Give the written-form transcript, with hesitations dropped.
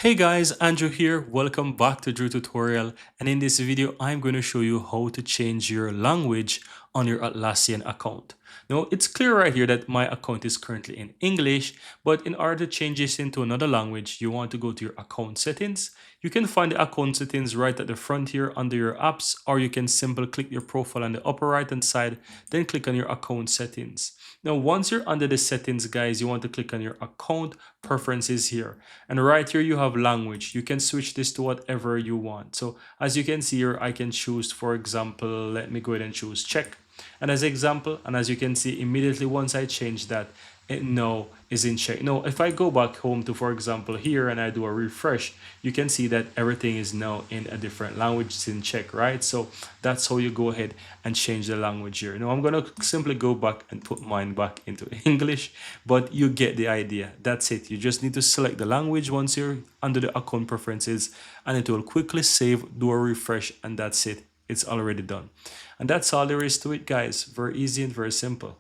Hey guys, Andrew here. Welcome back to Drew Tutorial. And in this video, I'm going to show you how to change your language on your Atlassian account. Now, it's clear right here that my account is currently in English, but in order to change this into another language, you want to go to your account settings. You can find the account settings right at the front here under your apps, or you can simply click your profile on the upper right hand side, then click on your account settings. Now, once you're under the settings, guys, you want to click on your account preferences here. And right here, you have language. You can switch this to whatever you want. So as you can see here, I can choose, for example, let me go ahead and choose Czech. And as example, and as you can see, immediately once I change that, it now is in Czech. Now, if I go back home to, for example, here and I do a refresh, you can see that everything is now in a different language. It's in Czech, right? So that's how you go ahead and change the language here. Now, I'm going to simply go back and put mine back into English, but you get the idea. That's it. You just need to select the language once you're under the account preferences, and it will quickly save, do a refresh, and that's it. It's already done. And that's all there is to it, guys. Very easy and very simple.